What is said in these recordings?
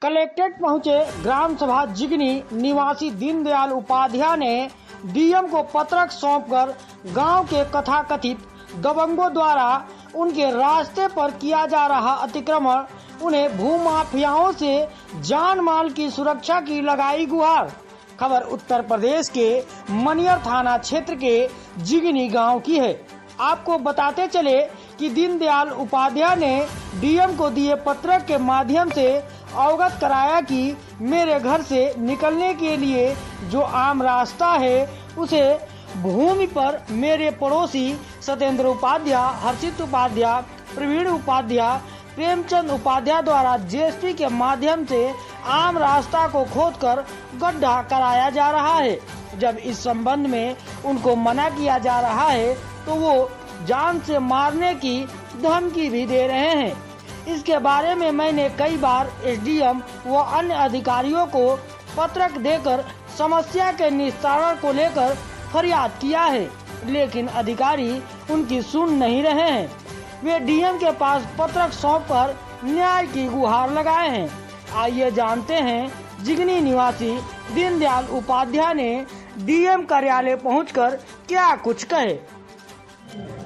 Collectorate पहुंचे ग्राम सभा जिगनी निवासी दीनदयाल उपाध्याय ने डीएम को पत्रक सौंपकर गांव के कथाकथित दबंगों द्वारा उनके रास्ते पर किया जा रहा अतिक्रमण, उन्हें भूमाफियाओं से जान माल की सुरक्षा की लगाई गुहार। खबर उत्तर प्रदेश के मनियर थाना क्षेत्र के जिगनी गांव की है। आपको बताते चले कि दीनदयाल उपाध्याय ने डीएम को दिए पत्रक के माध्यम से अवगत कराया कि मेरे घर से निकलने के लिए जो आम रास्ता है उसे भूमि पर मेरे पड़ोसी सत्येंद्र उपाध्याय, हर्षित उपाध्याय, प्रवीण उपाध्याय, प्रेमचंद उपाध्याय द्वारा जेसीबी के माध्यम से आम रास्ता को खोदकर गड्ढा कराया जा रहा है। जब इस संबंध में उनको मना किया जा रहा है तो वो जान से मारने की धमकी भी दे रहे हैं। इसके बारे में मैंने कई बार एसडीएम व अन्य अधिकारियों को पत्रक देकर समस्या के निस्तारण को लेकर फरियाद किया है, लेकिन अधिकारी उनकी सुन नहीं रहे हैं। वे डीएम के पास पत्रक सौंपकर न्याय की गुहार लगाए हैं। आइए जानते हैं जिगनी निवासी दीनदयाल उपाध्याय ने डीएम कार्यालय पहुंचकर क्या कुछ कहे।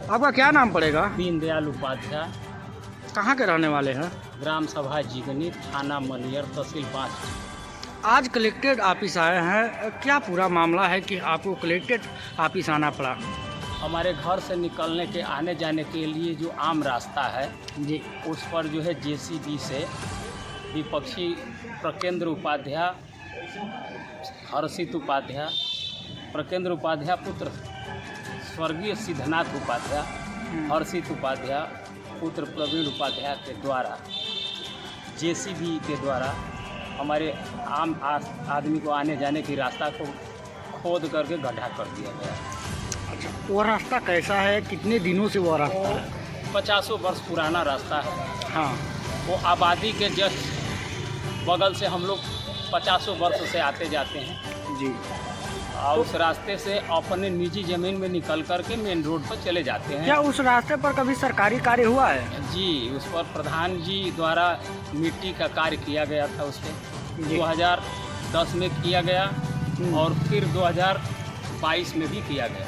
आपका क्या नाम पड़ेगा? दीनदयाल उपाध्याय। कहाँ के रहने वाले हैं? ग्राम सभा जिगनी, थाना मनियर, तहसील 5। आज कलेक्ट्रेट ऑफिस आए हैं, क्या पूरा मामला है कि आपको कलेक्ट्रेट ऑफिस आना पड़ा? हमारे घर से निकलने के आने जाने के लिए जो आम रास्ता है जी, उस पर जो है जेसीबी से विपक्षी प्रकेंद्र उपाध्याय, हर्षित उपाध्याय, प्रकेंद्र उपाध्याय पुत्र स्वर्गीय सिद्धनाथ उपाध्याय, हर्षित उपाध्याय पुत्र प्रवीण उपाध्याय के द्वारा जेसीबी के द्वारा हमारे आम आदमी को आने जाने की रास्ता को खोद करके गड्ढा कर दिया गया। अच्छा, वो रास्ता कैसा है? कितने दिनों से वो रास्ता है? 50 वर्ष पुराना रास्ता है। हाँ, वो आबादी के जस्ट बगल से हम लोग 50 वर्ष से आते जाते हैं जी। और उस रास्ते से अपने निजी ज़मीन में निकल करके मेन रोड पर चले जाते हैं। क्या उस रास्ते पर कभी सरकारी कार्य हुआ है? जी, उस पर प्रधान जी द्वारा मिट्टी का कार्य किया गया था। उस पर 2010 में किया गया और फिर 2022 में भी किया गया।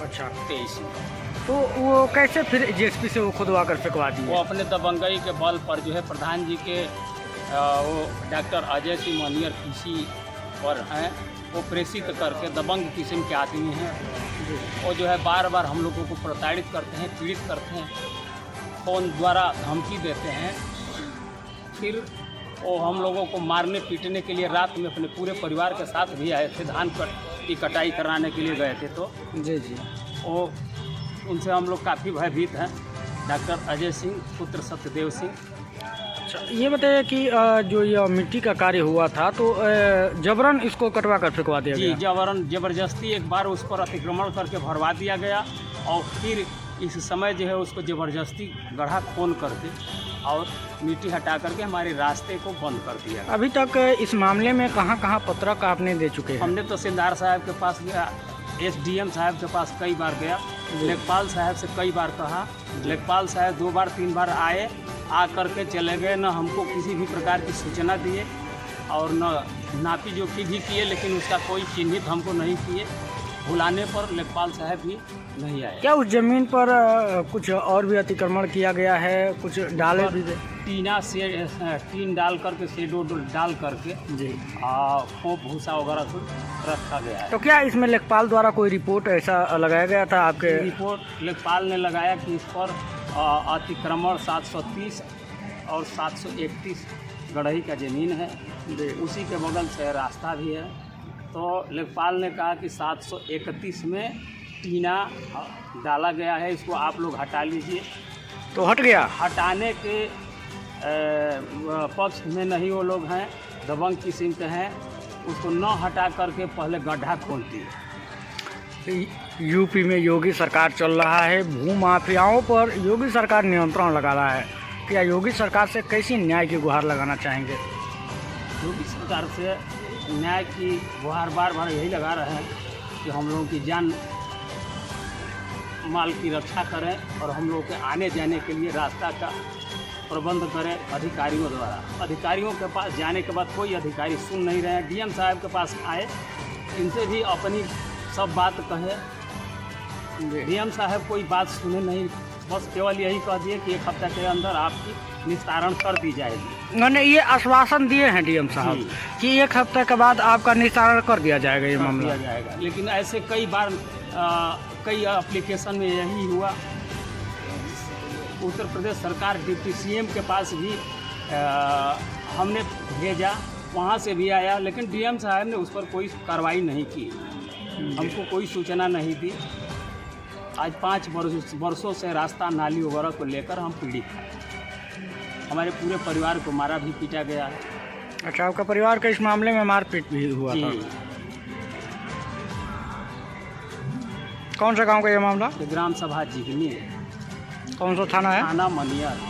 अच्छा, 23 में। तो वो कैसे फिर जेसीबी से वो खुदवा कर फेंकवा दिए? वो अपने दबंगई के बल पर जो है प्रधान जी के वो डॉक्टर अजय सिंह मनियर किसी पर हैं, वो प्रेषित करके दबंग किस्म के आदमी हैं। वो जो है बार बार हम लोगों को प्रताड़ित करते हैं, पीड़ित करते हैं, फ़ोन द्वारा धमकी देते हैं। फिर वो हम लोगों को मारने पीटने के लिए रात में अपने पूरे परिवार के साथ भी आए थे। धान की कटाई कराने के लिए गए थे तो जी जी, वो उनसे हम लोग काफ़ी भयभीत हैं। डॉक्टर अजय सिंह पुत्र सत्यदेव सिंह। अच्छा, ये बताइए कि जो ये मिट्टी का कार्य हुआ था तो जबरन इसको कटवा कर फेंकवा दिया जी, गया? जबरदस्ती एक बार उस पर अतिक्रमण करके भरवा दिया गया और फिर इस समय जो है उसको ज़बरदस्ती गड्ढा खोन करके और मिट्टी हटा करके हमारे रास्ते को बंद कर दिया। अभी तक इस मामले में कहाँ पत्रक आपने दे चुके हैं? हमने तहसीलदार साहब के पास गया, एसडीएम साहब के पास कई बार गया, लेखपाल साहब से कई बार कहा। लेखपाल साहब 2 बार 3 बार आए, आ करके चले गए। न हमको किसी भी प्रकार की सूचना दिए और न नापी जोखी भी किए, लेकिन उसका कोई चिन्हित हमको नहीं किए। बुलाने पर लेखपाल साहब भी नहीं आए। क्या उस जमीन पर कुछ और भी अतिक्रमण किया गया है? कुछ डाले भी? टीन डाल करके, शेडो डाल करके जी, खोप भूसा वगैरह सब रखा गया है। तो क्या इसमें लेखपाल द्वारा कोई रिपोर्ट ऐसा लगाया गया था आपके? रिपोर्ट लेखपाल ने लगाया कि इस पर अतिक्रमण 730 और 731 गढ़ई का ज़मीन है, उसी के बगल से रास्ता भी है। तो लेखपाल ने कहा कि 731 में टीना डाला गया है, इसको आप लोग हटा लीजिए। तो हट गया? हटाने के पक्ष में नहीं वो लोग हैं, दबंग किस्म के हैं। उसको न हटा करके पहले गड्ढा खोल दिए। यूपी में योगी सरकार चल रहा है, भूमाफियाओं पर योगी सरकार नियंत्रण लगा रहा है। क्या योगी सरकार से कैसी न्याय की गुहार लगाना चाहेंगे? योगी सरकार से न्याय की गुहार बार बार यही लगा रहे हैं कि हम लोगों की जान माल की रक्षा करें और हम लोग के आने जाने के लिए रास्ता का प्रबंध करें अधिकारियों द्वारा। अधिकारियों के पास जाने के बाद कोई अधिकारी सुन नहीं रहे हैं। डीएम साहब के पास आए, इनसे भी अपनी सब बात कहे, डीएम साहब कोई बात सुने नहीं, बस केवल यही कह दिए कि 1 हफ्ते के अंदर आपकी निस्तारण कर दी जाएगी। मैंने ये आश्वासन दिए हैं डीएम साहब कि 1 हफ्ते के बाद आपका निस्तारण कर दिया जाएगा, ये मामला दिया जाएगा। लेकिन ऐसे कई बार कई एप्लीकेशन में यही हुआ। उत्तर प्रदेश सरकार डिप्टी सीएम के पास भी हमने भेजा, वहाँ से भी आया, लेकिन डीएम साहब ने उस पर कोई कार्रवाई नहीं की, हमको कोई सूचना नहीं दी। आज 5 वर्षों से रास्ता नाली वगैरह को लेकर हम पीड़ित हैं। हमारे पूरे परिवार को मारा भी पीटा गया है। अच्छा, आपका परिवार का इस मामले में मारपीट भी हुआ था? कौन सा गांव का ये मामला? ग्राम सभा जिगनी। कौन सा थाना है? थाना मनियर।